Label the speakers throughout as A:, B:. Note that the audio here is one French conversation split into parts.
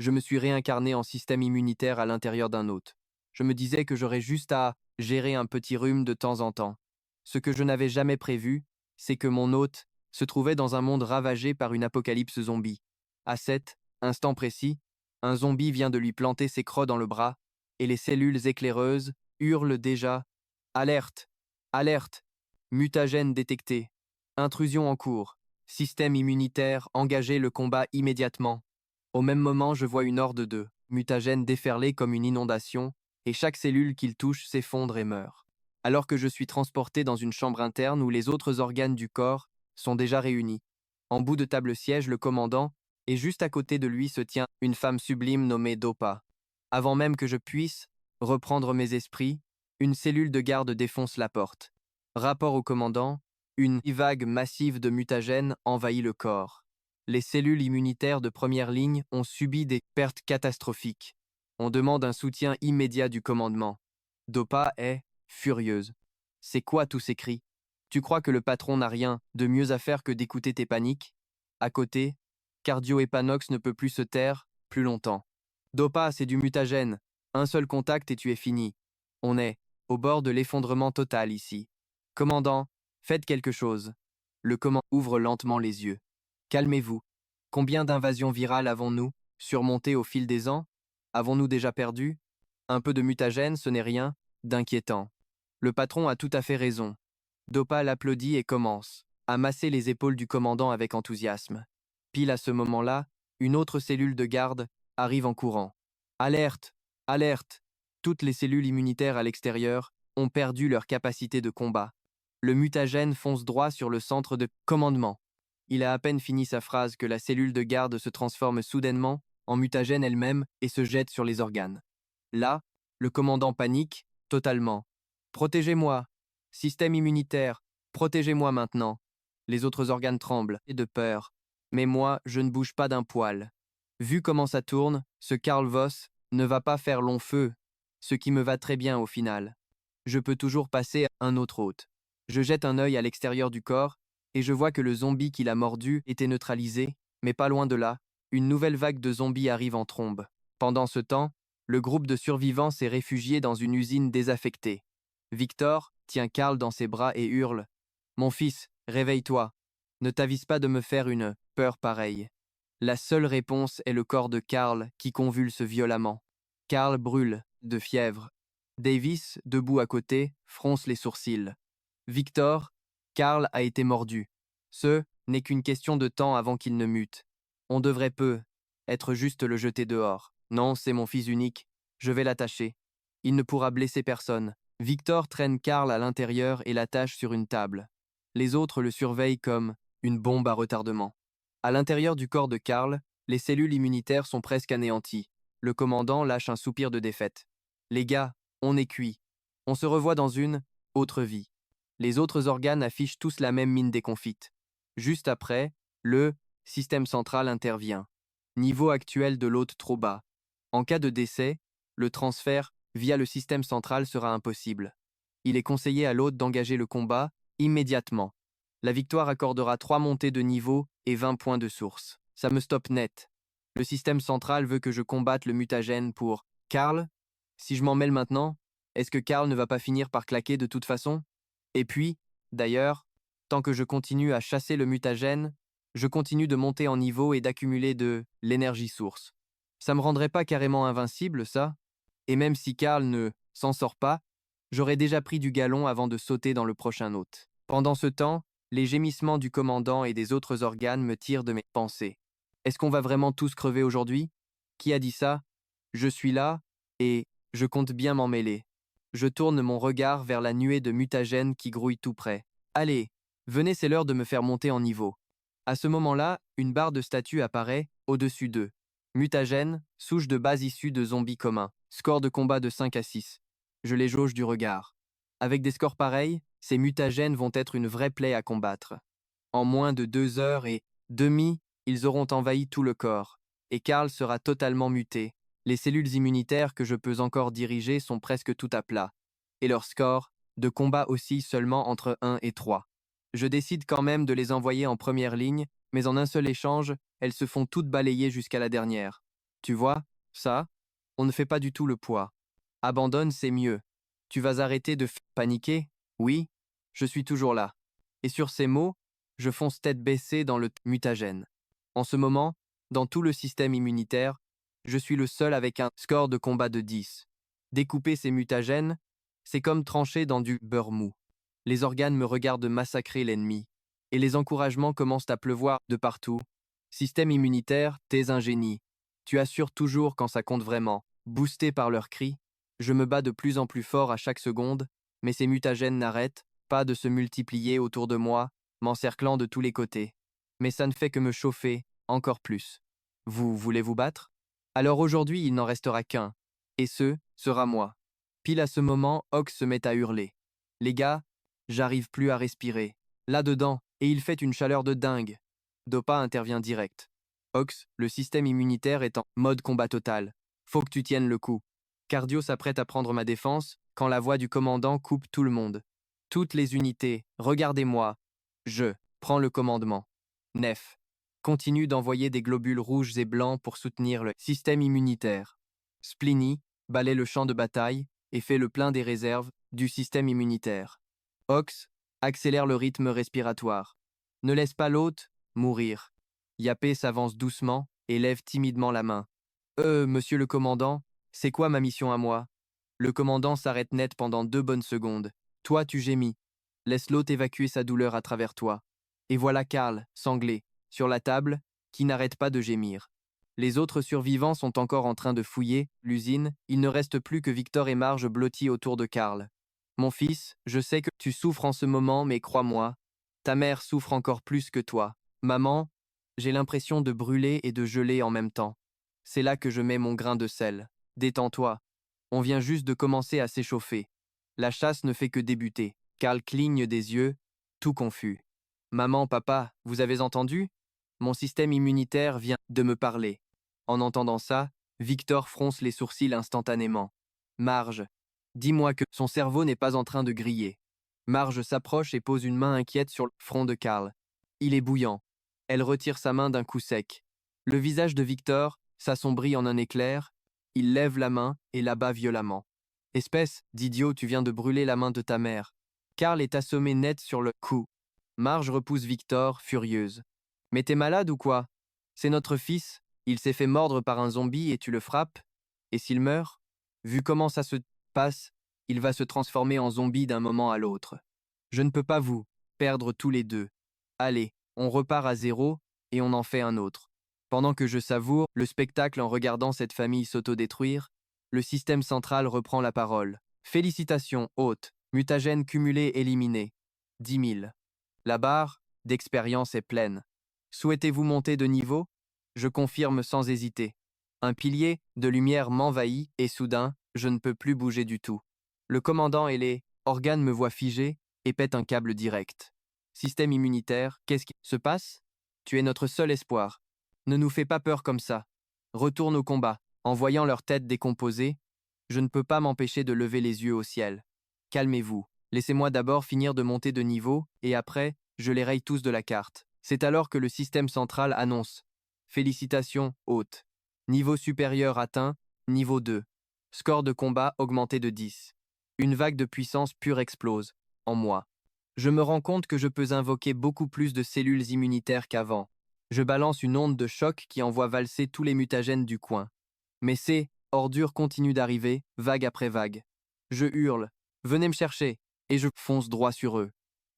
A: Je me suis réincarné en système immunitaire à l'intérieur d'un hôte. Je me disais que j'aurais juste à gérer un petit rhume de temps en temps. Ce que je n'avais jamais prévu, c'est que mon hôte se trouvait dans un monde ravagé par une apocalypse zombie. À cet instant précis, un zombie vient de lui planter ses crocs dans le bras, et les cellules éclaireuses hurlent déjà: Alerte! Alerte! Mutagène détecté. Intrusion en cours. Système immunitaire, engagez le combat immédiatement. Au même moment, je vois une horde de mutagènes déferler comme une inondation, et chaque cellule qu'ils touchent s'effondre et meurt. Alors que je suis transporté dans une chambre interne où les autres organes du corps sont déjà réunis. En bout de table siège le commandant, et juste à côté de lui se tient une femme sublime nommée Dopa. Avant même que je puisse reprendre mes esprits, une cellule de garde défonce la porte. Rapport au commandant, une vague massive de mutagènes envahit le corps. Les cellules immunitaires de première ligne ont subi des pertes catastrophiques. On demande un soutien immédiat du commandement. Dopa est furieuse. C'est quoi tous ces cris? Tu crois que le patron n'a rien de mieux à faire que d'écouter tes paniques? À côté, Cardio Epanox ne peut plus se taire plus longtemps. Dopa, c'est du mutagène. Un seul contact et tu es fini. On est au bord de l'effondrement total ici. Commandant, faites quelque chose. Le commandant ouvre lentement les yeux. Calmez-vous. Combien d'invasions virales avons-nous surmontées au fil des ans? Avons-nous déjà perdu? Un peu de mutagène, ce n'est rien d'inquiétant. Le patron a tout à fait raison. Dopa l'applaudit et commence à masser les épaules du commandant avec enthousiasme. Pile à ce moment-là, une autre cellule de garde arrive en courant. Alerte! Alerte! Toutes les cellules immunitaires à l'extérieur ont perdu leur capacité de combat. Le mutagène fonce droit sur le centre de commandement. Il a à peine fini sa phrase que la cellule de garde se transforme soudainement en mutagène elle-même et se jette sur les organes. Là, le commandant panique totalement. Protégez-moi! Système immunitaire, protégez-moi maintenant! Les autres organes tremblent et de peur. Mais moi, je ne bouge pas d'un poil. Vu comment ça tourne, ce Karl Voss ne va pas faire long feu, ce qui me va très bien au final. Je peux toujours passer à un autre hôte. Je jette un œil à l'extérieur du corps, et je vois que le zombie qui l'a mordu était neutralisé, mais pas loin de là, une nouvelle vague de zombies arrive en trombe. Pendant ce temps, le groupe de survivants s'est réfugié dans une usine désaffectée. Victor tient Karl dans ses bras et hurle: Mon fils, réveille-toi. Ne t'avise pas de me faire une peur pareille. La seule réponse est le corps de Karl qui convulse violemment. Karl brûle de fièvre. Davis, debout à côté, fronce les sourcils. Victor, Karl a été mordu. Ce n'est qu'une question de temps avant qu'il ne mute. On devrait peu être juste le jeter dehors. Non, c'est mon fils unique. Je vais l'attacher. Il ne pourra blesser personne. Victor traîne Karl à l'intérieur et l'attache sur une table. Les autres le surveillent comme une bombe à retardement. À l'intérieur du corps de Karl, les cellules immunitaires sont presque anéanties. Le commandant lâche un soupir de défaite. Les gars, on est cuit. On se revoit dans une autre vie. Les autres organes affichent tous la même mine déconfite. Juste après, le système central intervient. Niveau actuel de l'hôte trop bas. En cas de décès, le transfert via le système central sera impossible. Il est conseillé à l'hôte d'engager le combat immédiatement. La victoire accordera 3 montées de niveau et 20 points de source. Ça me stoppe net. Le système central veut que je combatte le mutagène pour Karl. Si je m'en mêle maintenant, est-ce que Karl ne va pas finir par claquer de toute façon? Et puis, d'ailleurs, tant que je continue à chasser le mutagène, je continue de monter en niveau et d'accumuler de l'énergie source. Ça me rendrait pas carrément invincible, ça? Et même si Karl ne s'en sort pas, j'aurais déjà pris du galon avant de sauter dans le prochain hôte. Pendant ce temps, les gémissements du commandant et des autres organes me tirent de mes pensées. Est-ce qu'on va vraiment tous crever aujourd'hui? Qui a dit ça? Je suis là, et je compte bien m'en mêler. Je tourne mon regard vers la nuée de mutagènes qui grouille tout près. Allez, venez, c'est l'heure de me faire monter en niveau. À ce moment-là, une barre de statut apparaît au-dessus d'eux. Mutagène, souche de base issue de zombies communs. Score de combat de 5 à 6. Je les jauge du regard. Avec des scores pareils, ces mutagènes vont être une vraie plaie à combattre. En moins de 2 heures et demie, ils auront envahi tout le corps, et Karl sera totalement muté. Les cellules immunitaires que je peux encore diriger sont presque tout à plat, et leur score de combat oscille seulement entre 1 et 3. Je décide quand même de les envoyer en première ligne, mais en un seul échange, elles se font toutes balayer jusqu'à la dernière. Tu vois, ça, on ne fait pas du tout le poids. Abandonne, c'est mieux. Tu vas arrêter de paniquer? Oui, je suis toujours là. Et sur ces mots, je fonce tête baissée dans le mutagène. En ce moment, dans tout le système immunitaire, je suis le seul avec un score de combat de 10. Découper ces mutagènes, c'est comme trancher dans du beurre mou. Les organes me regardent massacrer l'ennemi. Et les encouragements commencent à pleuvoir de partout. Système immunitaire, t'es un génie. Tu assures toujours quand ça compte vraiment. Boosté par leurs cris, je me bats de plus en plus fort à chaque seconde, mais ces mutagènes n'arrêtent pas de se multiplier autour de moi, m'encerclant de tous les côtés. Mais ça ne fait que me chauffer encore plus. Vous voulez vous battre? Alors aujourd'hui, il n'en restera qu'un. Et ce sera moi. Pile à ce moment, Ox se met à hurler. Les gars, j'arrive plus à respirer. Là-dedans, et il fait une chaleur de dingue. Dopa intervient direct. Ox, le système immunitaire est en mode combat total. Faut que tu tiennes le coup. Cardio s'apprête à prendre ma défense quand la voix du commandant coupe tout le monde. Toutes les unités, regardez-moi. Je prends le commandement. Nef continue d'envoyer des globules rouges et blancs pour soutenir le système immunitaire. Spliny balaie le champ de bataille et fait le plein des réserves du système immunitaire. Ox accélère le rythme respiratoire. Ne laisse pas l'hôte mourir. Yapé s'avance doucement et lève timidement la main. Monsieur le commandant, c'est quoi ma mission à moi? Le commandant s'arrête net pendant 2 bonnes secondes. Toi, tu gémis. Laisse l'hôte évacuer sa douleur à travers toi. Et voilà Karl, sanglé, sur la table, qui n'arrête pas de gémir. Les autres survivants sont encore en train de fouiller l'usine, il ne reste plus que Victor et Marge blottis autour de Karl. Mon fils, je sais que tu souffres en ce moment, mais crois-moi, ta mère souffre encore plus que toi. Maman, j'ai l'impression de brûler et de geler en même temps. C'est là que je mets mon grain de sel. Détends-toi. On vient juste de commencer à s'échauffer. La chasse ne fait que débuter. Karl cligne des yeux, tout confus. Maman, papa, vous avez entendu? Mon système immunitaire vient de me parler. En entendant ça, Victor fronce les sourcils instantanément. Marge, dis-moi que son cerveau n'est pas en train de griller. Marge s'approche et pose une main inquiète sur le front de Karl. Il est bouillant. Elle retire sa main d'un coup sec. Le visage de Victor s'assombrit en un éclair. Il lève la main et l'abat violemment. Espèce d'idiot, tu viens de brûler la main de ta mère. Karl est assommé net sur le cou. Marge repousse Victor, furieuse. Mais t'es malade ou quoi? C'est notre fils, il s'est fait mordre par un zombie et tu le frappes? Et s'il meurt? Vu comment ça se passe, il va se transformer en zombie d'un moment à l'autre. Je ne peux pas vous perdre tous les deux. Allez, on repart à zéro et on en fait un autre. Pendant que je savoure le spectacle en regardant cette famille s'autodétruire, le système central reprend la parole. Félicitations, hôte, mutagène cumulé éliminé. 10 000. La barre d'expérience est pleine. Souhaitez-vous monter de niveau? Je confirme sans hésiter. Un pilier de lumière m'envahit et soudain, je ne peux plus bouger du tout. Le commandant et les organes me voient figé et pètent un câble direct. Système immunitaire, qu'est-ce qui se passe? Tu es notre seul espoir. Ne nous fais pas peur comme ça. Retourne au combat. En voyant leur tête décomposée, je ne peux pas m'empêcher de lever les yeux au ciel. Calmez-vous. Laissez-moi d'abord finir de monter de niveau, et après, je les raye tous de la carte. C'est alors que le système central annonce. Félicitations, hôte. Niveau supérieur atteint, niveau 2. Score de combat augmenté de 10. Une vague de puissance pure explose, en moi. Je me rends compte que je peux invoquer beaucoup plus de cellules immunitaires qu'avant. Je balance une onde de choc qui envoie valser tous les mutagènes du coin. Mais ces ordures continuent d'arriver, vague après vague. Je hurle. Venez me chercher. Et je fonce droit sur eux.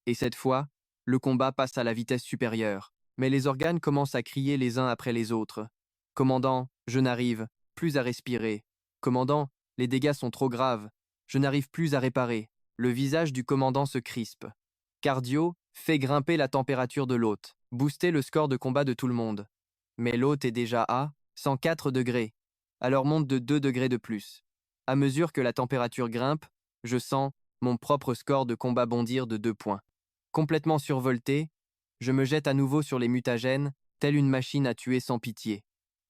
A: Et cette fois, le combat passe à la vitesse supérieure. Mais les organes commencent à crier les uns après les autres. Commandant, je n'arrive plus à respirer. Commandant, les dégâts sont trop graves. Je n'arrive plus à réparer. Le visage du commandant se crispe. Cardio fait grimper la température de l'hôte, booster le score de combat de tout le monde. Mais l'hôte est déjà à 104 degrés. Alors monte de 2 degrés de plus. À mesure que la température grimpe, je sens mon propre score de combat bondir de 2 points. Complètement survolté, je me jette à nouveau sur les mutagènes, telle une machine à tuer sans pitié.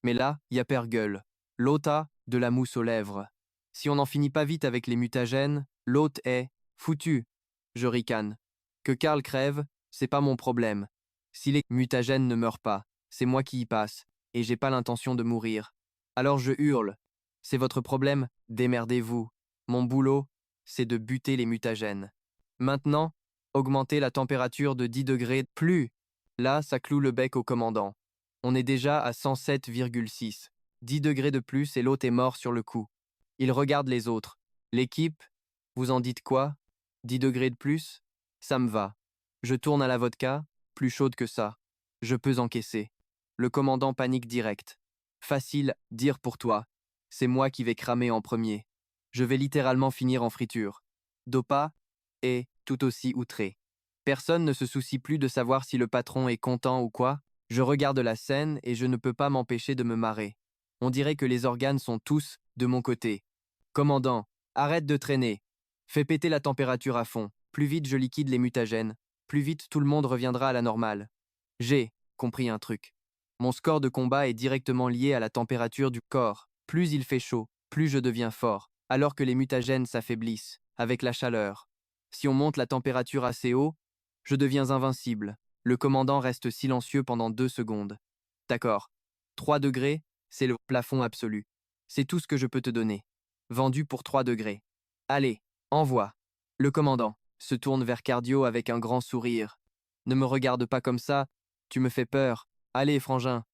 A: Mais là, gueule. L'hôte a de la mousse aux lèvres. Si on n'en finit pas vite avec les mutagènes, l'hôte est foutu. Je ricane. Que Karl crève, c'est pas mon problème. Si les mutagènes ne meurent pas, c'est moi qui y passe, et j'ai pas l'intention de mourir. Alors je hurle. C'est votre problème, démerdez-vous. Mon boulot, c'est de buter les mutagènes. Maintenant, augmentez la température de 10 degrés plus. Là, ça cloue le bec au commandant. On est déjà à 107,6. 10 degrés de plus et l'hôte est mort sur le coup. Il regarde les autres. L'équipe, vous en dites quoi? 10 degrés de plus? Ça me va. Je tourne à la vodka, plus chaude que ça. Je peux encaisser. Le commandant panique direct. Facile, dire pour toi. C'est moi qui vais cramer en premier. Je vais littéralement finir en friture. Dopa est tout aussi outré. Personne ne se soucie plus de savoir si le patron est content ou quoi. Je regarde la scène et je ne peux pas m'empêcher de me marrer. On dirait que les organes sont tous de mon côté. Commandant, arrête de traîner. Fais péter la température à fond. Plus vite je liquide les mutagènes, plus vite tout le monde reviendra à la normale. J'ai compris un truc. Mon score de combat est directement lié à la température du corps. Plus il fait chaud, plus je deviens fort, alors que les mutagènes s'affaiblissent, avec la chaleur. Si on monte la température assez haut, je deviens invincible. Le commandant reste silencieux pendant 2 secondes. D'accord. 3 degrés, c'est le plafond absolu. C'est tout ce que je peux te donner. Vendu pour 3 degrés. Allez, envoie. Le commandant se tourne vers Cardio avec un grand sourire. Ne me regarde pas comme ça, tu me fais peur. Allez, frangin.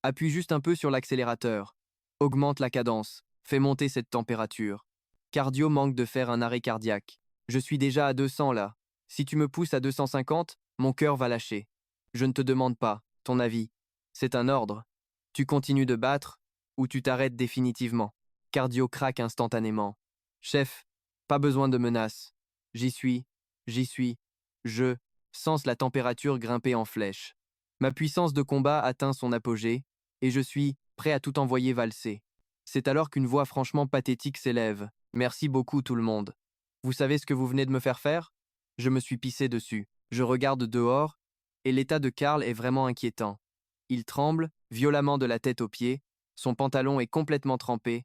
A: Appuie juste un peu sur l'accélérateur. Augmente la cadence. Fais monter cette température. Cardio manque de faire un arrêt cardiaque. Je suis déjà à 200 là. Si tu me pousses à 250, mon cœur va lâcher. Je ne te demande pas ton avis. C'est un ordre. Tu continues de battre ou tu t'arrêtes définitivement. Cardio craque instantanément. Chef, pas besoin de menaces. J'y suis, j'y suis. Je sens la température grimper en flèche. Ma puissance de combat atteint son apogée et je suis prêt à tout envoyer valser. C'est alors qu'une voix franchement pathétique s'élève. Merci beaucoup tout le monde. Vous savez ce que vous venez de me faire faire? Je me suis pissé dessus. Je regarde dehors et l'état de Karl est vraiment inquiétant. Il tremble, violemment de la tête aux pieds, son pantalon est complètement trempé,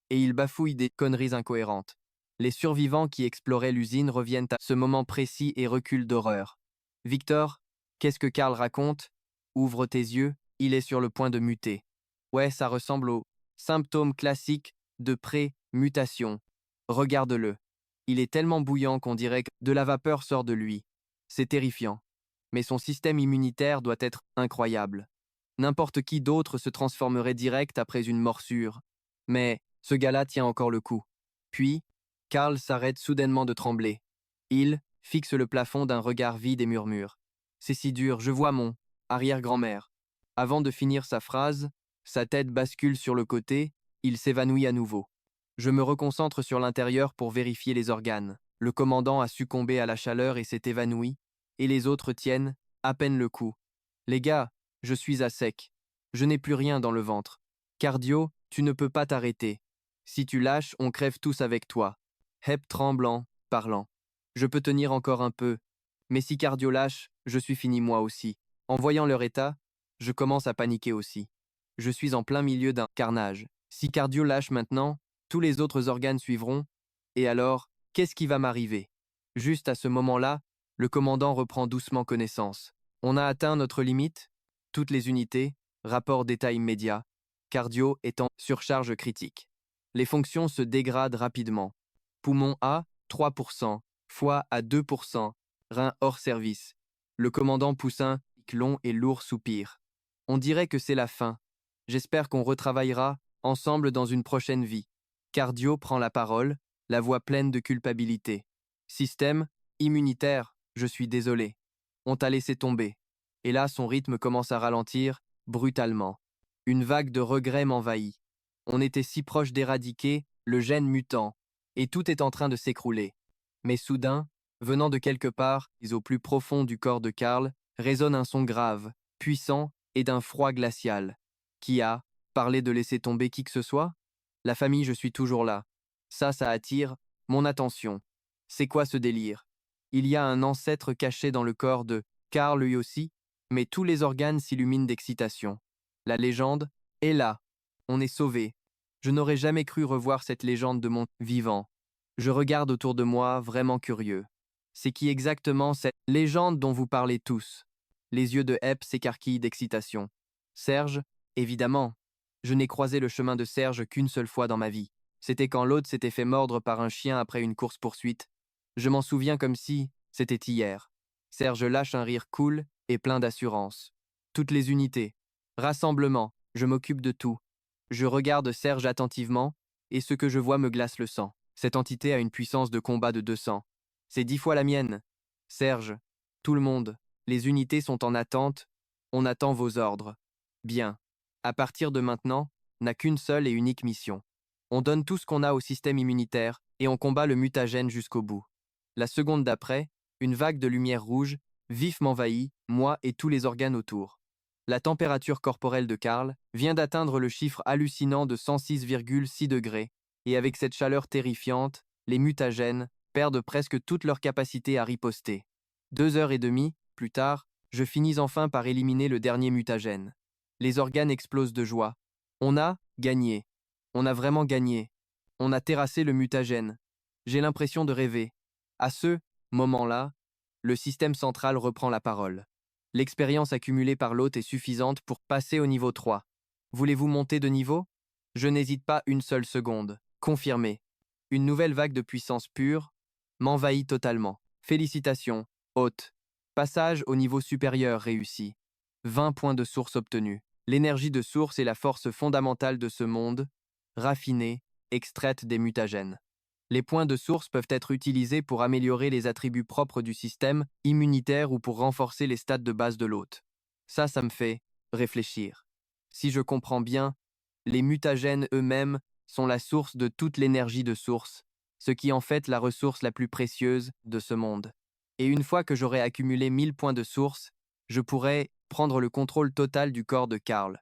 A: et il bafouille des conneries incohérentes. Les survivants qui exploraient l'usine reviennent à ce moment précis et reculent d'horreur. Victor, qu'est-ce que Karl raconte? Ouvre tes yeux, il est sur le point de muter. Ouais, ça ressemble aux symptômes classiques de pré-mutation. Regarde-le. Il est tellement bouillant qu'on dirait que de la vapeur sort de lui. C'est terrifiant. Mais son système immunitaire doit être incroyable. N'importe qui d'autre se transformerait direct après une morsure. Mais ce gars-là tient encore le coup. Puis, Karl s'arrête soudainement de trembler. Il fixe le plafond d'un regard vide et murmure. C'est si dur, je vois mon arrière-grand-mère. Avant de finir sa phrase, sa tête bascule sur le côté, il s'évanouit à nouveau. Je me reconcentre sur l'intérieur pour vérifier les organes. Le commandant a succombé à la chaleur et s'est évanoui, et les autres tiennent à peine le coup. Les gars, je suis à sec. Je n'ai plus rien dans le ventre. Cardio, tu ne peux pas t'arrêter. Si tu lâches, on crève tous avec toi. Hep tremblant, parlant. Je peux tenir encore un peu. Mais si Cardio lâche, je suis fini moi aussi. En voyant leur état, je commence à paniquer aussi. Je suis en plein milieu d'un carnage. Si Cardio lâche maintenant, tous les autres organes suivront. Et alors, qu'est-ce qui va m'arriver? Juste à ce moment-là, le commandant reprend doucement connaissance. On a atteint notre limite? Toutes les unités, rapport d'état immédiat. Cardio est en surcharge critique. Les fonctions se dégradent rapidement. Poumon à 3%, foie à 2%, rein hors service. Le commandant pousse un long et lourd soupir. On dirait que c'est la fin. J'espère qu'on retravaillera ensemble dans une prochaine vie. Cardio prend la parole, la voix pleine de culpabilité. Système immunitaire, je suis désolé. On t'a laissé tomber. Et là, son rythme commence à ralentir, brutalement. Une vague de regrets m'envahit. On était si proche d'éradiquer le gène mutant, et tout est en train de s'écrouler. Mais soudain, venant de quelque part, et au plus profond du corps de Karl, résonne un son grave, puissant et d'un froid glacial. Qui a parlé de laisser tomber qui que ce soit? La famille, je suis toujours là. Ça attire mon attention. C'est quoi ce délire? Il y a un ancêtre caché dans le corps de Karl lui aussi, mais tous les organes s'illuminent d'excitation. La légende est là. On est sauvé. Je n'aurais jamais cru revoir cette légende de mon vivant. Je regarde autour de moi, vraiment curieux. C'est qui exactement cette légende dont vous parlez tous? Les yeux de Hep s'écarquillent d'excitation. Serge, évidemment. Je n'ai croisé le chemin de Serge qu'une seule fois dans ma vie. C'était quand l'autre s'était fait mordre par un chien après une course-poursuite. Je m'en souviens comme si c'était hier. Serge lâche un rire cool et plein d'assurance. Toutes les unités. Rassemblement. Je m'occupe de tout. Je regarde Serge attentivement, et ce que je vois me glace le sang. Cette entité a une puissance de combat de 200. C'est 10 fois la mienne. Serge, tout le monde, les unités sont en attente. On attend vos ordres. Bien. À partir de maintenant, n'a qu'une seule et unique mission. On donne tout ce qu'on a au système immunitaire et on combat le mutagène jusqu'au bout. La seconde d'après, une vague de lumière rouge, vif m'envahit, moi et tous les organes autour. La température corporelle de Karl vient d'atteindre le chiffre hallucinant de 106,6 degrés, et avec cette chaleur terrifiante, les mutagènes perdent presque toute leur capacité à riposter. 2 heures et demie plus tard, je finis enfin par éliminer le dernier mutagène. Les organes explosent de joie. On a gagné. On a vraiment gagné. On a terrassé le mutagène. J'ai l'impression de rêver. À ce moment-là, le système central reprend la parole. L'expérience accumulée par l'hôte est suffisante pour passer au niveau 3. Voulez-vous monter de niveau? Je n'hésite pas une seule seconde. Confirmé. Une nouvelle vague de puissance pure m'envahit totalement. Félicitations, hôte. Passage au niveau supérieur réussi. 20 points de source obtenus. L'énergie de source est la force fondamentale de ce monde, raffinée, extraite des mutagènes. Les points de source peuvent être utilisés pour améliorer les attributs propres du système immunitaire ou pour renforcer les stats de base de l'hôte. Ça me fait réfléchir. Si je comprends bien, les mutagènes eux-mêmes sont la source de toute l'énergie de source, ce qui en fait la ressource la plus précieuse de ce monde. Et une fois que j'aurai accumulé 1000 points de source, je pourrai prendre le contrôle total du corps de Karl.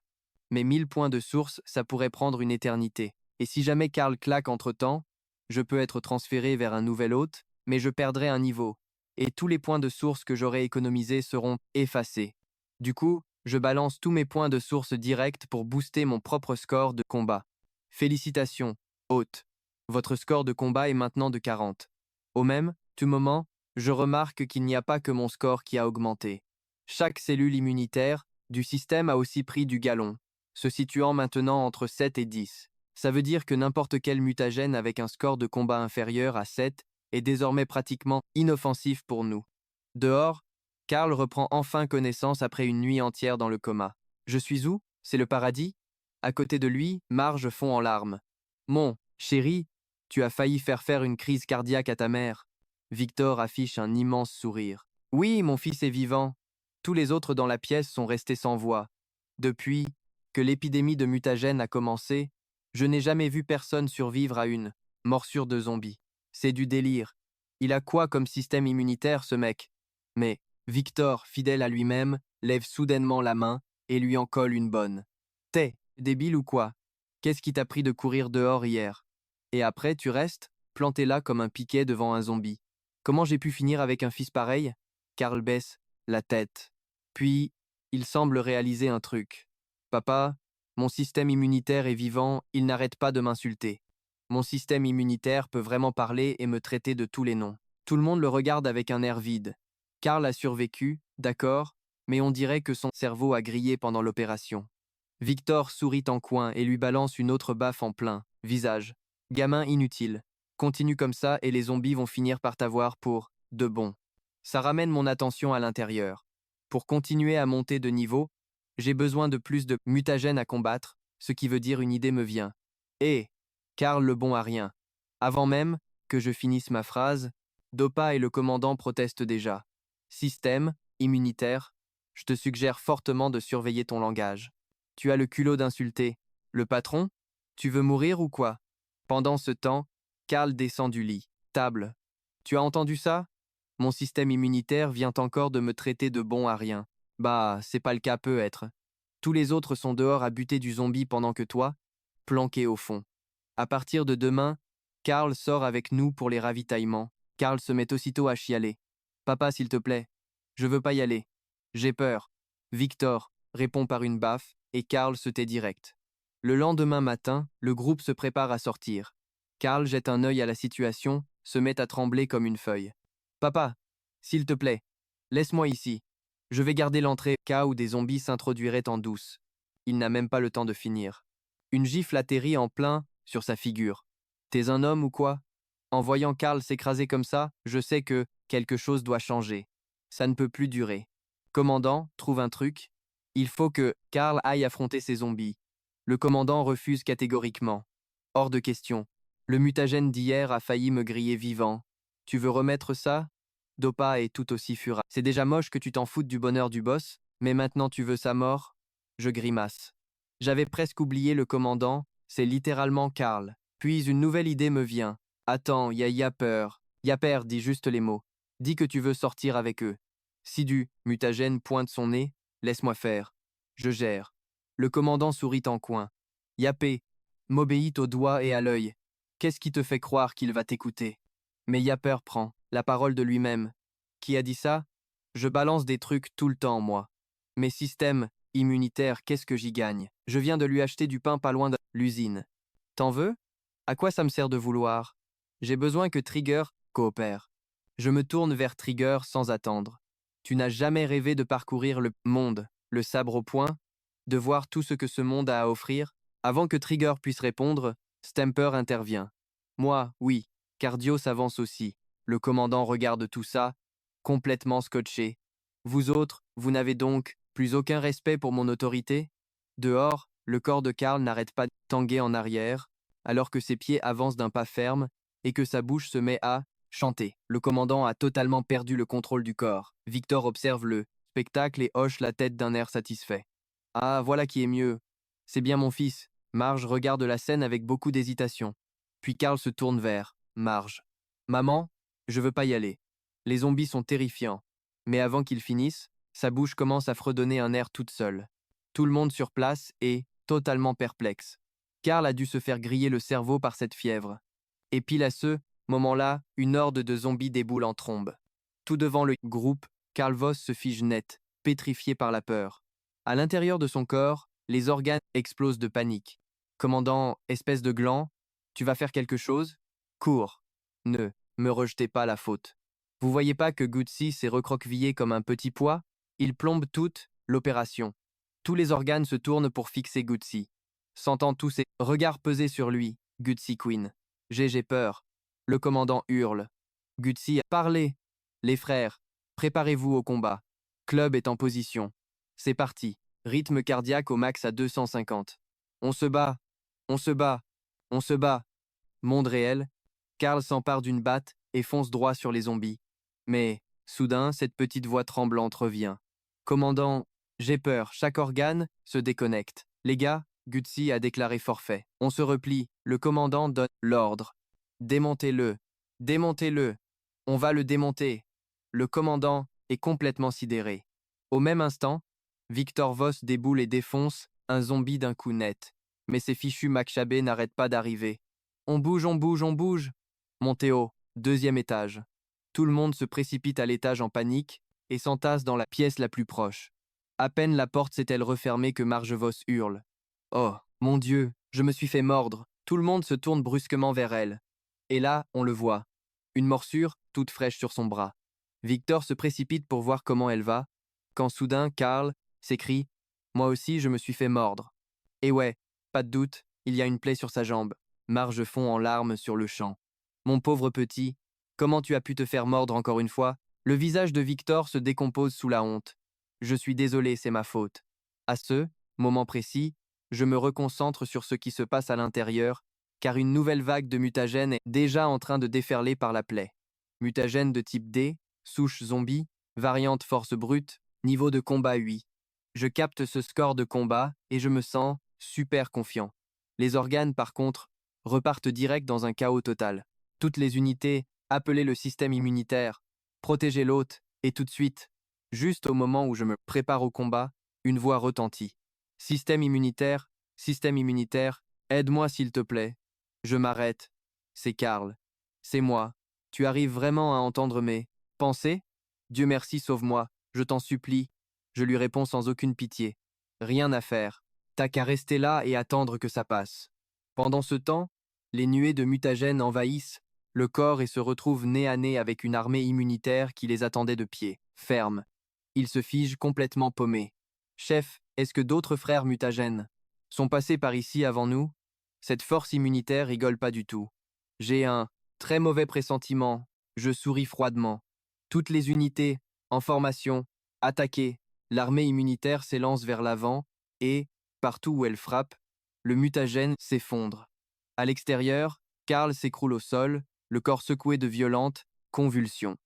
A: Mais 1000 points de source, ça pourrait prendre une éternité. Et si jamais Karl claque entre-temps, je peux être transféré vers un nouvel hôte, mais je perdrai un niveau. Et tous les points de source que j'aurai économisés seront effacés. Du coup, je balance tous mes points de source directs pour booster mon propre score de combat. Félicitations, hôte. Votre score de combat est maintenant de 40. Au même moment, je remarque qu'il n'y a pas que mon score qui a augmenté. Chaque cellule immunitaire du système a aussi pris du galon, se situant maintenant entre 7 et 10. Ça veut dire que n'importe quel mutagène avec un score de combat inférieur à 7 est désormais pratiquement inoffensif pour nous. Dehors, Karl reprend enfin connaissance après une nuit entière dans le coma. Je suis où? C'est le paradis? À côté de lui, Marge fond en larmes. Mon chéri, tu as failli faire une crise cardiaque à ta mère. Victor affiche un immense sourire. Oui, mon fils est vivant. Tous les autres dans la pièce sont restés sans voix. Depuis que l'épidémie de mutagènes a commencé, je n'ai jamais vu personne survivre à une morsure de zombie. C'est du délire. Il a quoi comme système immunitaire, ce mec? Mais Victor, fidèle à lui-même, lève soudainement la main et lui en colle une bonne. T'es débile ou quoi? Qu'est-ce qui t'a pris de courir dehors hier? Et après, tu restes, planté là comme un piquet devant un zombie. Comment j'ai pu finir avec un fils pareil? Karl baisse la tête. Puis, il semble réaliser un truc. Papa, mon système immunitaire est vivant, il n'arrête pas de m'insulter. Mon système immunitaire peut vraiment parler et me traiter de tous les noms. Tout le monde le regarde avec un air vide. Karl a survécu, d'accord, mais on dirait que son cerveau a grillé pendant l'opération. Victor sourit en coin et lui balance une autre baffe en plein visage. Gamin inutile. Continue comme ça et les zombies vont finir par t'avoir pour de bon. Ça ramène mon attention à l'intérieur. Pour continuer à monter de niveau, j'ai besoin de plus de mutagènes à combattre, ce qui veut dire une idée me vient. Hé, Karl le bon à rien. Avant même que je finisse ma phrase, Dopa et le commandant protestent déjà. Système, immunitaire, je te suggère fortement de surveiller ton langage. Tu as le culot d'insulter. Le patron? Tu veux mourir ou quoi? Pendant ce temps, Karl descend du lit. Table. Tu as entendu ça? Mon système immunitaire vient encore de me traiter de bon à rien. Bah, c'est pas le cas peut-être. Tous les autres sont dehors à buter du zombie pendant que toi, planqué au fond. À partir de demain, Karl sort avec nous pour les ravitaillements. Karl se met aussitôt à chialer. Papa, s'il te plaît. Je veux pas y aller. J'ai peur. Victor répond par une baffe et Karl se tait direct. Le lendemain matin, le groupe se prépare à sortir. Karl jette un œil à la situation, se met à trembler comme une feuille. Papa, s'il te plaît, laisse-moi ici. Je vais garder l'entrée au cas où des zombies s'introduiraient en douce. Il n'a même pas le temps de finir. Une gifle atterrit en plein sur sa figure. T'es un homme ou quoi? En voyant Karl s'écraser comme ça, je sais que quelque chose doit changer. Ça ne peut plus durer. Commandant, trouve un truc. Il faut que Karl aille affronter ces zombies. Le commandant refuse catégoriquement. Hors de question. Le mutagène d'hier a failli me griller vivant. Tu veux remettre ça? Dopa est tout aussi furax. C'est déjà moche que tu t'en foutes du bonheur du boss, mais maintenant tu veux sa mort? Je grimace. J'avais presque oublié le commandant, c'est littéralement Karl. Puis une nouvelle idée me vient. Attends, y a peur. Yapper dit juste les mots. Dis que tu veux sortir avec eux. Sidu, mutagène pointe son nez. Laisse-moi faire. Je gère. Le commandant sourit en coin. Yapé, m'obéit au doigt et à l'œil. Qu'est-ce qui te fait croire qu'il va t'écouter? Mais Yapper prend la parole de lui-même. Qui a dit ça? Je balance des trucs tout le temps, moi. Mes systèmes immunitaires, qu'est-ce que j'y gagne? Je viens de lui acheter du pain pas loin de l'usine. T'en veux? À quoi ça me sert de vouloir? J'ai besoin que Trigger coopère. Je me tourne vers Trigger sans attendre. Tu n'as jamais rêvé de parcourir le monde, le sabre au poing, de voir tout ce que ce monde a à offrir? Avant que Trigger puisse répondre, Stamper intervient. Moi, oui, Cardio s'avance aussi. Le commandant regarde tout ça, complètement scotché. Vous autres, vous n'avez donc plus aucun respect pour mon autorité? Dehors, le corps de Karl n'arrête pas de tanguer en arrière, alors que ses pieds avancent d'un pas ferme et que sa bouche se met à chanter. Le commandant a totalement perdu le contrôle du corps. Victor observe le spectacle et hoche la tête d'un air satisfait. Ah, voilà qui est mieux. C'est bien mon fils. Marge regarde la scène avec beaucoup d'hésitation. Puis Karl se tourne vers Marge. Maman, je veux pas y aller. Les zombies sont terrifiants. Mais avant qu'ils finissent, sa bouche commence à fredonner un air toute seule. Tout le monde sur place est totalement perplexe. Karl a dû se faire griller le cerveau par cette fièvre. Et pile à ce moment-là, une horde de zombies déboule en trombe. Tout devant le groupe, Karl Voss se fige net, pétrifié par la peur. À l'intérieur de son corps, les organes explosent de panique. Commandant, espèce de gland, tu vas faire quelque chose? Cours. Ne me rejetez pas la faute. Vous voyez pas que Gutsy s'est recroquevillé comme un petit pois? Il plombe toute l'opération. Tous les organes se tournent pour fixer Gutsy. Sentant tous ses regards peser sur lui, Gutsy Queen. J'ai peur. Le commandant hurle. Gutsy, parlez. Les frères, préparez-vous au combat. Club est en position. C'est parti. Rythme cardiaque au max à 250. On se bat. On se bat. On se bat. Monde réel. Karl s'empare d'une batte et fonce droit sur les zombies. Mais, soudain, cette petite voix tremblante revient. Commandant, j'ai peur, chaque organe se déconnecte. Les gars, Gutsy a déclaré forfait. On se replie, le commandant donne l'ordre. Démontez-le. Démontez-le. On va le démonter. Le commandant est complètement sidéré. Au même instant, Victor Voss déboule et défonce un zombie d'un coup net. Mais ces fichus Makchabé n'arrêtent pas d'arriver. On bouge, on bouge, on bouge. Montez haut, deuxième étage. Tout le monde se précipite à l'étage en panique et s'entasse dans la pièce la plus proche. À peine la porte s'est-elle refermée que Marge Voss hurle. Oh, mon Dieu, je me suis fait mordre. Tout le monde se tourne brusquement vers elle. Et là, on le voit. Une morsure, toute fraîche sur son bras. Victor se précipite pour voir comment elle va, quand soudain, Karl s'écrie « Moi aussi, je me suis fait mordre. » Et ouais, pas de doute, il y a une plaie sur sa jambe. Marge fond en larmes sur le champ. Mon pauvre petit, comment tu as pu te faire mordre encore une fois? Le visage de Victor se décompose sous la honte. Je suis désolé, c'est ma faute. À ce moment précis, je me reconcentre sur ce qui se passe à l'intérieur, car une nouvelle vague de mutagènes est déjà en train de déferler par la plaie. Mutagène de type D, souche zombie, variante force brute, niveau de combat 8. Je capte ce score de combat et je me sens super confiant. Les organes, par contre, repartent direct dans un chaos total. Toutes les unités, appelez le système immunitaire, protégez l'hôte, et tout de suite, juste au moment où je me prépare au combat, une voix retentit. Système immunitaire, aide-moi s'il te plaît. Je m'arrête. C'est Karl. C'est moi. Tu arrives vraiment à entendre mes pensées? Dieu merci, sauve-moi, je t'en supplie. Je lui réponds sans aucune pitié. Rien à faire. T'as qu'à rester là et attendre que ça passe. Pendant ce temps, les nuées de mutagènes envahissent le corps et se retrouvent nez à nez avec une armée immunitaire qui les attendait de pied, ferme. Ils se figent complètement paumés. Chef, est-ce que d'autres frères mutagènes sont passés par ici avant nous. Cette force immunitaire rigole pas du tout. J'ai un très mauvais pressentiment. Je souris froidement. Toutes les unités, en formation, attaquées. L'armée immunitaire s'élance vers l'avant et, partout où elle frappe, le mutagène s'effondre. À l'extérieur, Karl s'écroule au sol, le corps secoué de violentes convulsions.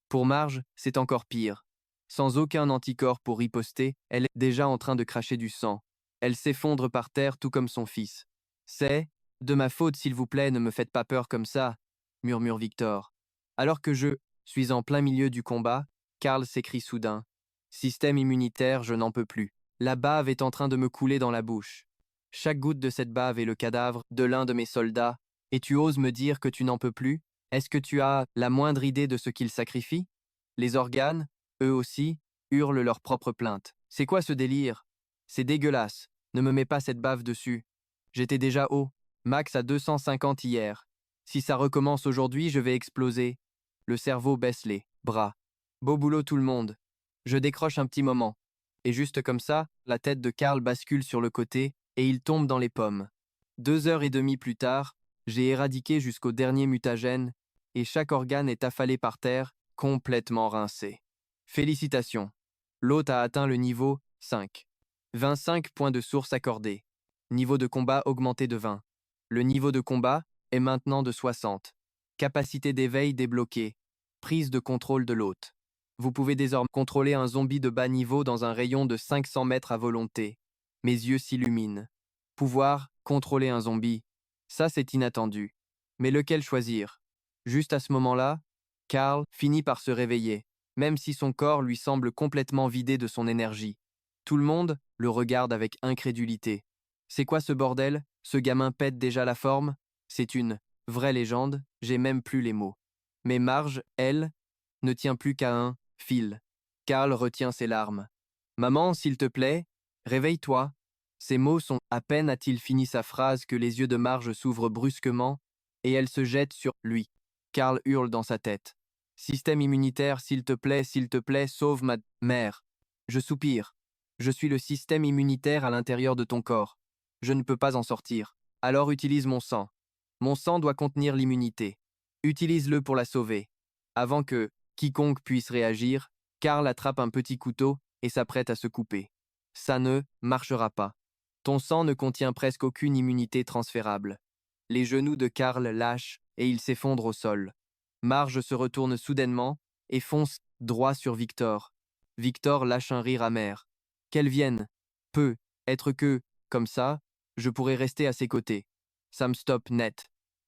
A: Pour Marge, c'est encore pire. Sans aucun anticorps pour riposter, elle est déjà en train de cracher du sang. Elle s'effondre par terre tout comme son fils. C'est de ma faute, s'il vous plaît, ne me faites pas peur comme ça, murmure Victor. Alors que je suis en plein milieu du combat, Karl s'écrie soudain. Système immunitaire, je n'en peux plus. La bave est en train de me couler dans la bouche. Chaque goutte de cette bave est le cadavre de l'un de mes soldats, et tu oses me dire que tu n'en peux plus? Est-ce que tu as la moindre idée de ce qu'ils sacrifient? Les organes, eux aussi, hurlent leur propre plainte. C'est quoi ce délire? C'est dégueulasse. Ne me mets pas cette bave dessus. J'étais déjà haut, max à 250 hier. Si ça recommence aujourd'hui, je vais exploser. Le cerveau baisse les bras. Beau boulot tout le monde. Je décroche un petit moment. Et juste comme ça, la tête de Karl bascule sur le côté et il tombe dans les pommes. 2 heures et demie plus tard, j'ai éradiqué jusqu'au dernier mutagène et chaque organe est affalé par terre, complètement rincé. Félicitations. L'hôte a atteint le niveau 5. 25 points de source accordés. Niveau de combat augmenté de 20. Le niveau de combat est maintenant de 60. Capacité d'éveil débloquée. Prise de contrôle de l'hôte. Vous pouvez désormais contrôler un zombie de bas niveau dans un rayon de 500 mètres à volonté. Mes yeux s'illuminent. Pouvoir contrôler un zombie. Ça, c'est inattendu. Mais lequel choisir? Juste à ce moment-là, Karl finit par se réveiller, même si son corps lui semble complètement vidé de son énergie. Tout le monde le regarde avec incrédulité. C'est quoi ce bordel? Ce gamin pète déjà la forme? C'est une vraie légende, j'ai même plus les mots. Mais Marge, elle, ne tient plus qu'à un fil. Karl retient ses larmes. Maman, s'il te plaît, réveille-toi. Ces mots sont à peine a-t-il fini sa phrase que les yeux de Marge s'ouvrent brusquement et elle se jette sur lui. Karl hurle dans sa tête. Système immunitaire, s'il te plaît, sauve ma mère. Je soupire. Je suis le système immunitaire à l'intérieur de ton corps. Je ne peux pas en sortir. Alors utilise mon sang. Mon sang doit contenir l'immunité. Utilise-le pour la sauver. Avant que quiconque puisse réagir, Karl attrape un petit couteau et s'apprête à se couper. Ça ne marchera pas. Ton sang ne contient presque aucune immunité transférable. Les genoux de Karl lâchent et il s'effondre au sol. Marge se retourne soudainement et fonce droit sur Victor. Victor lâche un rire amer. Qu'elle vienne. Peut être que, comme ça, je pourrais rester à ses côtés. Ça me stoppe net.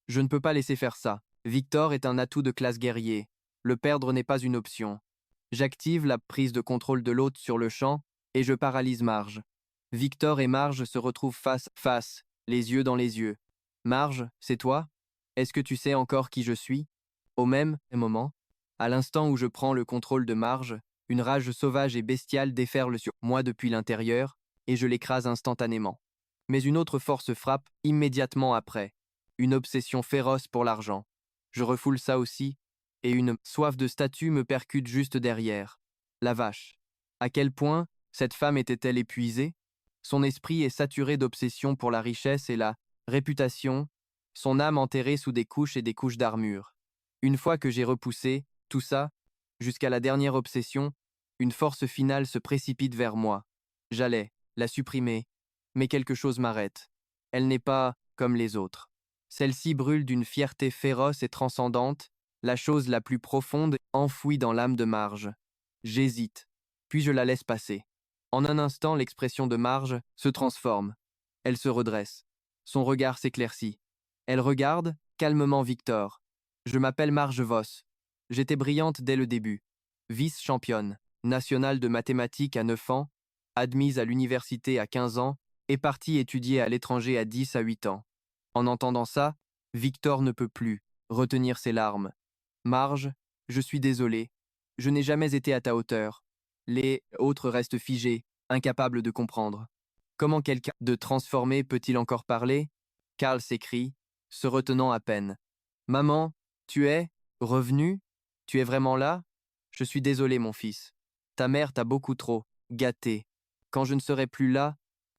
A: Je ne peux pas laisser faire ça. Victor est un atout de classe guerrier. Le perdre n'est pas une option. J'active la prise de contrôle de l'hôte sur le champ et je paralyse Marge. Victor et Marge se retrouvent face à face, les yeux dans les yeux. Marge, c'est toi? Est-ce que tu sais encore qui je suis? Au même moment, à l'instant où je prends le contrôle de Marge, une rage sauvage et bestiale déferle sur moi depuis l'intérieur, et je l'écrase instantanément. Mais une autre force frappe immédiatement après, une obsession féroce pour l'argent. Je refoule ça aussi, et une soif de statut me percute juste derrière. La vache. À quel point cette femme était-elle épuisée? Son esprit est saturé d'obsession pour la richesse et la réputation, son âme enterrée sous des couches et des couches d'armure. Une fois que j'ai repoussé tout ça, jusqu'à la dernière obsession, une force finale se précipite vers moi. J'allais la supprimer, mais quelque chose m'arrête. Elle n'est pas comme les autres. Celle-ci brûle d'une fierté féroce et transcendante, la chose la plus profonde enfouie dans l'âme de Marge. J'hésite, puis je la laisse passer. En un instant, l'expression de Marge se transforme. Elle se redresse. Son regard s'éclaircit. Elle regarde calmement Victor. Je m'appelle Marge Voss. J'étais brillante dès le début. Vice-championne, nationale de mathématiques à 9 ans, admise à l'université à 15 ans et partie étudier à l'étranger à 10 à 8 ans. En entendant ça, Victor ne peut plus retenir ses larmes. Marge, je suis désolé. Je n'ai jamais été à ta hauteur. Les autres restent figés, incapables de comprendre. Comment quelqu'un de transformé peut-il encore parler? Karl s'écrie, se retenant à peine. Maman, tu es revenu? Tu es vraiment là? Je suis désolé, mon fils. Ta mère t'a beaucoup trop gâté. Quand je ne serai plus là,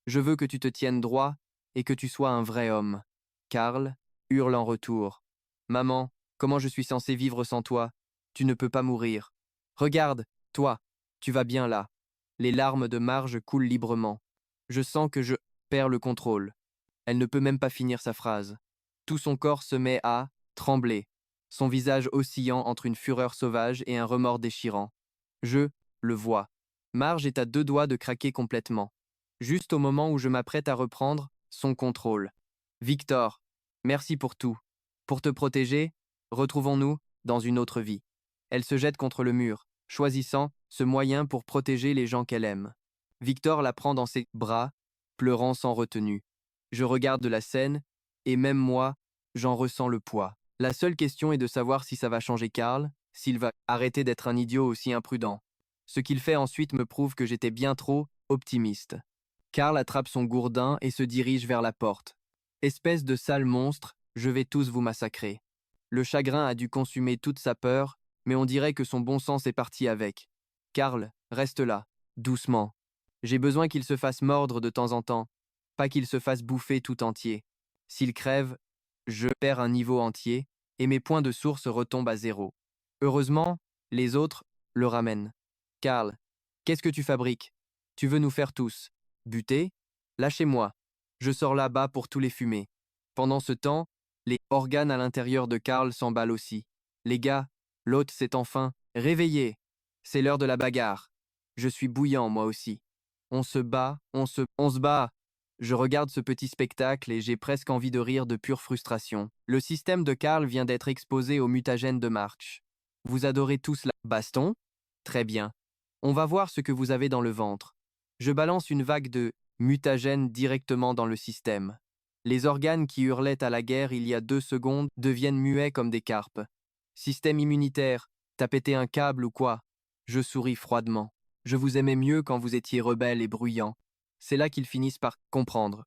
A: Je veux que tu te tiennes droit et que tu sois un vrai homme. Karl hurle en retour. Maman, comment je suis censé vivre sans toi? Tu ne peux pas mourir. Regarde, toi, tu vas bien là. Les larmes de Marge coulent librement. Je sens que je perds le contrôle. Elle ne peut même pas finir sa phrase. Tout son corps se met à trembler, son visage oscillant entre une fureur sauvage et un remords déchirant. Je le vois. Marge est à deux doigts de craquer complètement. Juste au moment où je m'apprête à reprendre son contrôle. Victor, merci pour tout. Pour te protéger, retrouvons-nous dans une autre vie. Elle se jette contre le mur, choisissant ce moyen pour protéger les gens qu'elle aime. Victor la prend dans ses bras, pleurant sans retenue. Je regarde la scène, et même moi, j'en ressens le poids. La seule question est de savoir si ça va changer Karl, s'il va arrêter d'être un idiot aussi imprudent. Ce qu'il fait ensuite me prouve que j'étais bien trop optimiste. Karl attrape son gourdin et se dirige vers la porte. Espèce de sale monstre, je vais tous vous massacrer. Le chagrin a dû consumer toute sa peur, mais on dirait que son bon sens est parti avec. Karl, reste là, doucement. J'ai besoin qu'il se fasse mordre de temps en temps, pas qu'il se fasse bouffer tout entier. S'il crève, je perds un niveau entier, et mes points de source retombent à zéro. Heureusement, les autres le ramènent. Karl, qu'est-ce que tu fabriques? Tu veux nous faire tous buter? Lâchez-moi. Je sors là-bas pour tous les fumer. Pendant ce temps, les organes à l'intérieur de Karl s'emballent aussi. Les gars, l'hôte s'est enfin réveillé. C'est l'heure de la bagarre. Je suis bouillant, moi aussi. On se bat, on se bat. Je regarde ce petit spectacle et j'ai presque envie de rire de pure frustration. Le système de Karl vient d'être exposé au mutagène de March. Vous adorez tous la baston? Très bien. On va voir ce que vous avez dans le ventre. Je balance une vague de mutagène directement dans le système. Les organes qui hurlaient à la guerre il y a 2 secondes deviennent muets comme des carpes. Système immunitaire, t'as pété un câble ou quoi? Je souris froidement. Je vous aimais mieux quand vous étiez rebelle et bruyant. C'est là qu'ils finissent par comprendre.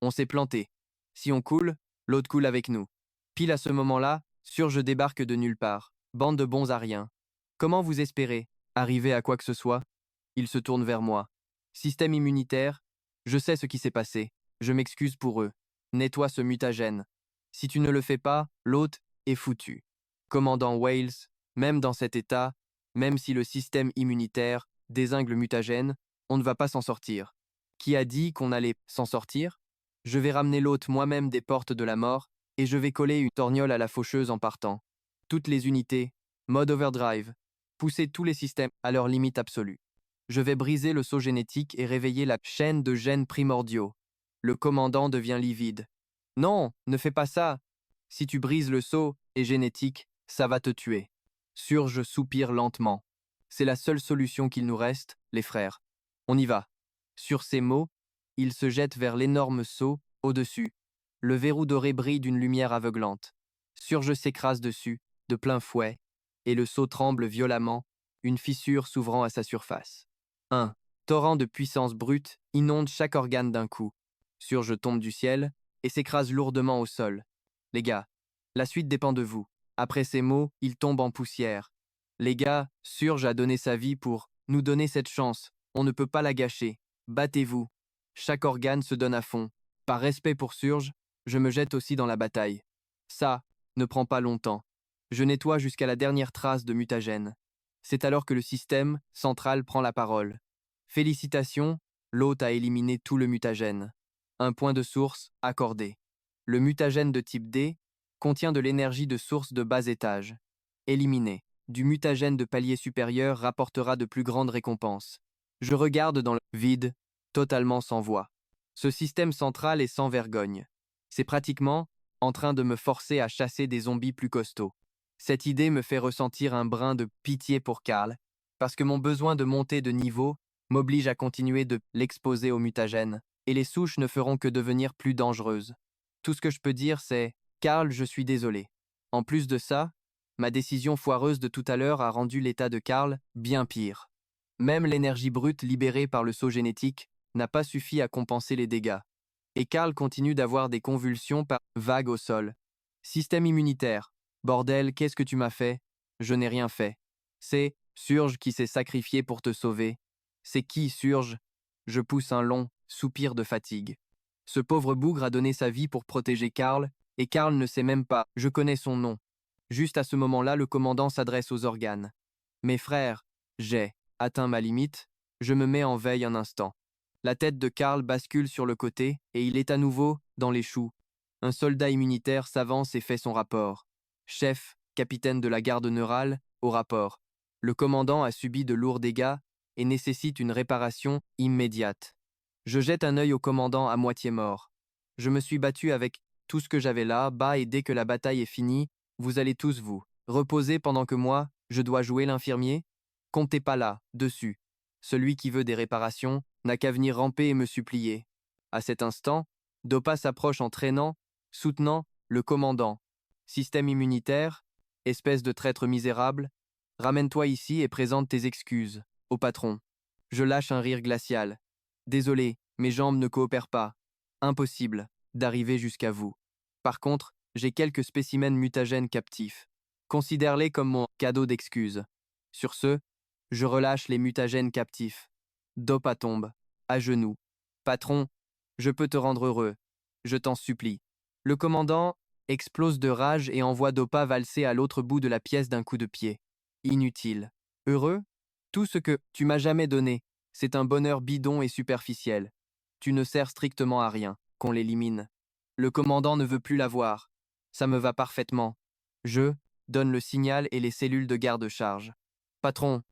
A: On s'est planté. Si on coule, l'autre coule avec nous. Pile à ce moment-là, Surge débarque de nulle part. Bande de bons à rien. Comment vous espérez arriver à quoi que ce soit? Il se tourne vers moi. Système immunitaire, je sais ce qui s'est passé. Je m'excuse pour eux. Nettoie ce mutagène. Si tu ne le fais pas, l'hôte est foutu. Commandant Wales, même dans cet état, même si le système immunitaire dézingue le mutagène, on ne va pas s'en sortir. Qui a dit qu'on allait s'en sortir? Je vais ramener l'hôte moi-même des portes de la mort et je vais coller une torgnole à la faucheuse en partant. Toutes les unités, mode overdrive, pousser tous les systèmes à leur limite absolue. Je vais briser le sceau génétique et réveiller la chaîne de gènes primordiaux. Le commandant devient livide. Non, ne fais pas ça. Si tu brises le sceau et génétique, ça va te tuer. Surge soupire lentement. C'est la seule solution qu'il nous reste, les frères. On y va. Sur ces mots, il se jette vers l'énorme sceau au-dessus. Le verrou doré brille d'une lumière aveuglante. Surge s'écrase dessus, de plein fouet, et le sceau tremble violemment, une fissure s'ouvrant à sa surface. Un torrent de puissance brute inonde chaque organe d'un coup. Surge tombe du ciel et s'écrase lourdement au sol. Les gars, la suite dépend de vous. Après ces mots, il tombe en poussière. Les gars, Surge a donné sa vie pour nous donner cette chance. On ne peut pas la gâcher. Battez-vous. Chaque organe se donne à fond. Par respect pour Surge, je me jette aussi dans la bataille. Ça ne prend pas longtemps. Je nettoie jusqu'à la dernière trace de mutagène. C'est alors que le système central prend la parole. Félicitations, l'hôte a éliminé tout le mutagène. Un point de source accordé. Le mutagène de type D contient de l'énergie de source de bas étage. Éliminé. Du mutagène de palier supérieur rapportera de plus grandes récompenses. Je regarde dans le vide, totalement sans voix. Ce système central est sans vergogne. C'est pratiquement en train de me forcer à chasser des zombies plus costauds. Cette idée me fait ressentir un brin de pitié pour Karl, parce que mon besoin de monter de niveau m'oblige à continuer de l'exposer au mutagène, et les souches ne feront que devenir plus dangereuses. Tout ce que je peux dire, c'est « Karl, je suis désolé ». En plus de ça, ma décision foireuse de tout à l'heure a rendu l'état de Karl bien pire. Même l'énergie brute libérée par le sceau génétique n'a pas suffi à compenser les dégâts. Et Karl continue d'avoir des convulsions par vagues au sol. Système immunitaire. Bordel, qu'est-ce que tu m'as fait? Je n'ai rien fait. C'est Surge qui s'est sacrifié pour te sauver. C'est qui, Surge? Je pousse un long soupir de fatigue. Ce pauvre bougre a donné sa vie pour protéger Karl, et Karl ne sait même pas, je connais son nom. Juste à ce moment-là, le commandant s'adresse aux organes. Mes frères, j'ai atteint ma limite, je me mets en veille un instant. La tête de Karl bascule sur le côté, et il est à nouveau dans les choux. Un soldat immunitaire s'avance et fait son rapport. Chef, capitaine de la garde neurale, au rapport. Le commandant a subi de lourds dégâts et nécessite une réparation immédiate. Je jette un œil au commandant à moitié mort. Je me suis battu avec tout ce que j'avais là, bas, et dès que la bataille est finie, vous allez tous vous reposer pendant que moi, je dois jouer l'infirmier? Comptez pas là, dessus. Celui qui veut des réparations n'a qu'à venir ramper et me supplier. À cet instant, Dopa s'approche en traînant, soutenant le commandant. Système immunitaire, espèce de traître misérable, ramène-toi ici et présente tes excuses au patron. Je lâche un rire glacial. Désolé, mes jambes ne coopèrent pas. Impossible d'arriver jusqu'à vous. Par contre, j'ai quelques spécimens mutagènes captifs. Considère-les comme mon cadeau d'excuses. Sur ce, je relâche les mutagènes captifs. Dopa tombe, à genoux. Patron, je peux te rendre heureux. Je t'en supplie. Le commandant explose de rage et envoie Dopa valser à l'autre bout de la pièce d'un coup de pied. Inutile. Heureux? Tout ce que tu m'as jamais donné, c'est un bonheur bidon et superficiel. Tu ne sers strictement à rien, qu'on l'élimine. Le commandant ne veut plus la voir. Ça me va parfaitement. Je donne le signal et les cellules de garde chargent. Patron,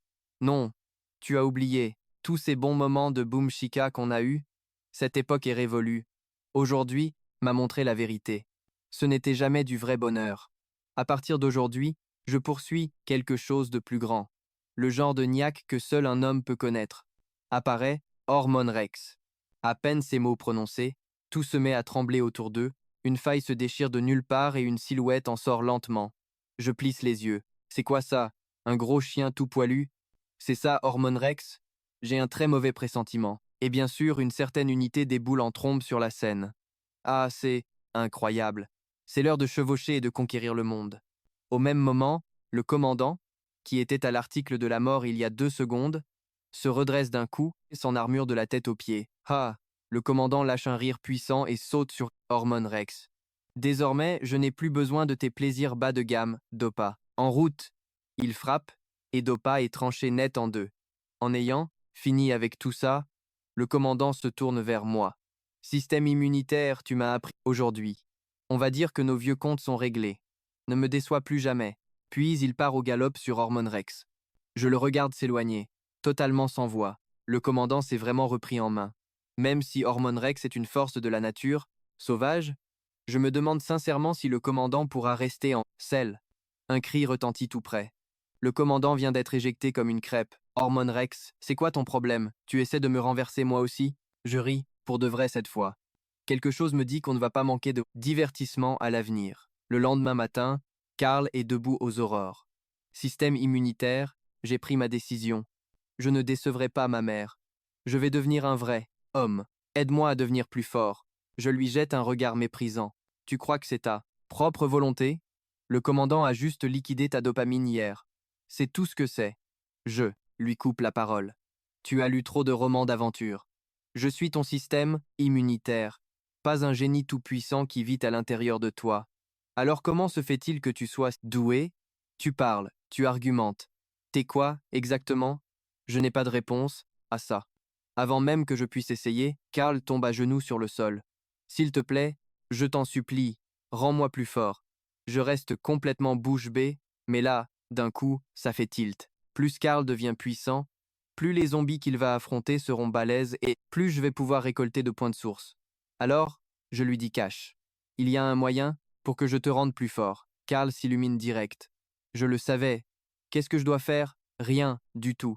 A: non, tu as oublié tous ces bons moments de boom chica qu'on a eus. Cette époque est révolue. Aujourd'hui, m'a montré la vérité. Ce n'était jamais du vrai bonheur. À partir d'aujourd'hui, je poursuis quelque chose de plus grand. Le genre de niaque que seul un homme peut connaître. Apparaît Hormone Rex. À peine ces mots prononcés, tout se met à trembler autour d'eux, une faille se déchire de nulle part et une silhouette en sort lentement. Je plisse les yeux. C'est quoi ça? Un gros chien tout poilu? C'est ça, Hormone Rex? J'ai un très mauvais pressentiment. Et bien sûr, une certaine unité déboule en trombe sur la scène. Ah, c'est incroyable. C'est l'heure de chevaucher et de conquérir le monde. Au même moment, le commandant, qui était à l'article de la mort il y a 2 secondes, se redresse d'un coup, son armure de la tête aux pieds. Ah! Le commandant lâche un rire puissant et saute sur Hormone Rex. Désormais, je n'ai plus besoin de tes plaisirs bas de gamme, Dopa. En route! Il frappe, et Dopa est tranché net en deux. En ayant fini avec tout ça, le commandant se tourne vers moi. Système immunitaire, tu m'as appris aujourd'hui. On va dire que nos vieux comptes sont réglés. Ne me déçois plus jamais. Puis il part au galop sur Hormone Rex. Je le regarde s'éloigner, totalement sans voix. Le commandant s'est vraiment repris en main. Même si Hormone Rex est une force de la nature, sauvage, je me demande sincèrement si le commandant pourra rester en selle. Un cri retentit tout près. Le commandant vient d'être éjecté comme une crêpe. Hormone Rex, c'est quoi ton problème? Tu essaies de me renverser moi aussi? Je ris, pour de vrai cette fois. Quelque chose me dit qu'on ne va pas manquer de divertissement à l'avenir. Le lendemain matin, Karl est debout aux aurores. Système immunitaire, j'ai pris ma décision. Je ne décevrai pas ma mère. Je vais devenir un vrai homme. Aide-moi à devenir plus fort. Je lui jette un regard méprisant. Tu crois que c'est ta propre volonté? Le commandant a juste liquidé ta dopamine hier. C'est tout ce que c'est. Je lui coupe la parole. Tu as lu trop de romans d'aventure. Je suis ton système immunitaire, pas un génie tout-puissant qui vit à l'intérieur de toi. Alors comment se fait-il que tu sois doué? Tu parles, tu argumentes. T'es quoi, exactement? Je n'ai pas de réponse à ça. Avant même que je puisse essayer, Karl tombe à genoux sur le sol. S'il te plaît, je t'en supplie, rends-moi plus fort. Je reste complètement bouche bée, mais là, d'un coup, ça fait tilt. Plus Karl devient puissant, plus les zombies qu'il va affronter seront balèzes et plus je vais pouvoir récolter de points de source. Alors, je lui dis cash. Il y a un moyen pour que je te rende plus fort. Karl s'illumine direct. Je le savais. Qu'est-ce que je dois faire? Rien, du tout.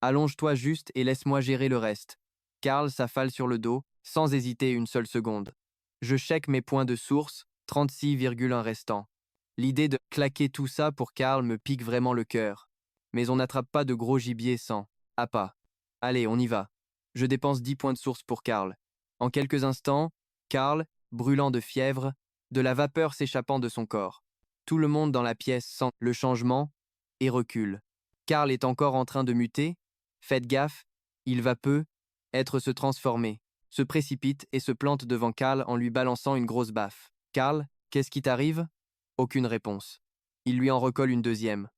A: Allonge-toi juste et laisse-moi gérer le reste. Karl s'affale sur le dos, sans hésiter une seule seconde. Je check mes points de source, 36,1 restants. L'idée de claquer tout ça pour Karl me pique vraiment le cœur. Mais on n'attrape pas de gros gibier sans appât. Allez, on y va. Je dépense 10 points de source pour Karl. En quelques instants, Karl, brûlant de fièvre, de la vapeur s'échappant de son corps. Tout le monde dans la pièce sent le changement et recule. Karl est encore en train de muter. Faites gaffe, il va peu être se transformer. se précipite et se plante devant Karl en lui balançant une grosse baffe. Karl, qu'est-ce qui t'arrive? Aucune réponse. Il lui en recolle une deuxième.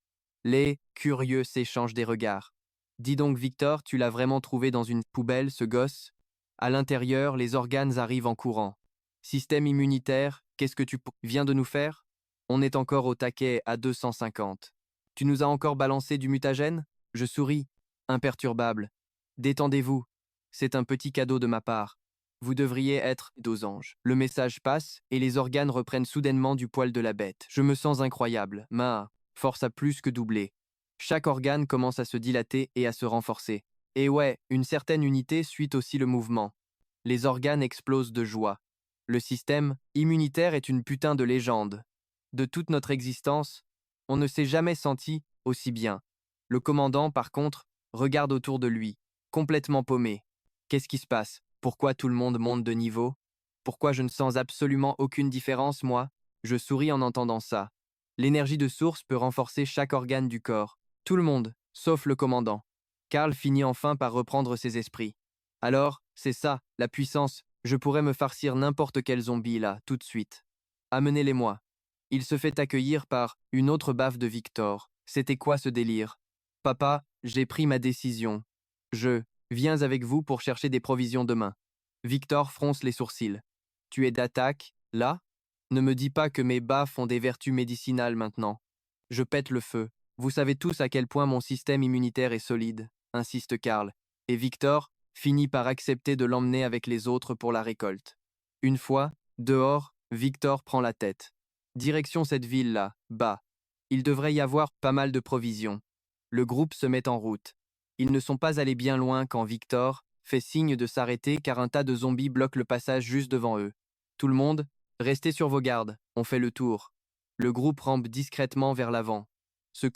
A: Les curieux s'échangent des regards. Dis donc, Victor, tu l'as vraiment trouvé dans une poubelle, ce gosse? À l'intérieur, les organes arrivent en courant. Système immunitaire, qu'est-ce que tu viens de nous faire? On est encore au taquet à 250. Tu nous as encore balancé du mutagène? Je souris, imperturbable. Détendez-vous. C'est un petit cadeau de ma part. Vous devriez être dosange. Le message passe et les organes reprennent soudainement du poil de la bête. Je me sens incroyable. Ma force a plus que doublé. Chaque organe commence à se dilater et à se renforcer. Et ouais, une certaine unité suit aussi le mouvement. Les organes explosent de joie. Le système immunitaire est une putain de légende. De toute notre existence, on ne s'est jamais senti aussi bien. Le commandant, par contre, regarde autour de lui, complètement paumé. Qu'est-ce qui se passe? Pourquoi tout le monde monte de niveau? Pourquoi je ne sens absolument aucune différence, moi? Je souris en entendant ça. L'énergie de source peut renforcer chaque organe du corps. Tout le monde, sauf le commandant. Karl finit enfin par reprendre ses esprits. Alors, c'est ça, la puissance. Je pourrais me farcir n'importe quel zombie là, tout de suite. Amenez-les-moi. Il se fait accueillir par une autre baffe de Victor. C'était quoi ce délire? Papa, j'ai pris ma décision. Je viens avec vous pour chercher des provisions demain. Victor fronce les sourcils. Tu es d'attaque, là? Ne me dis pas que mes baffes ont des vertus médicinales maintenant. Je pète le feu. Vous savez tous à quel point mon système immunitaire est solide, insiste Karl, et Victor finit par accepter de l'emmener avec les autres pour la récolte. Une fois, dehors, Victor prend la tête. Direction cette ville-là, bas. Il devrait y avoir pas mal de provisions. Le groupe se met en route. Ils ne sont pas allés bien loin quand Victor fait signe de s'arrêter car un tas de zombies bloque le passage juste devant eux. Tout le monde, restez sur vos gardes, on fait le tour. Le groupe rampe discrètement vers l'avant. Se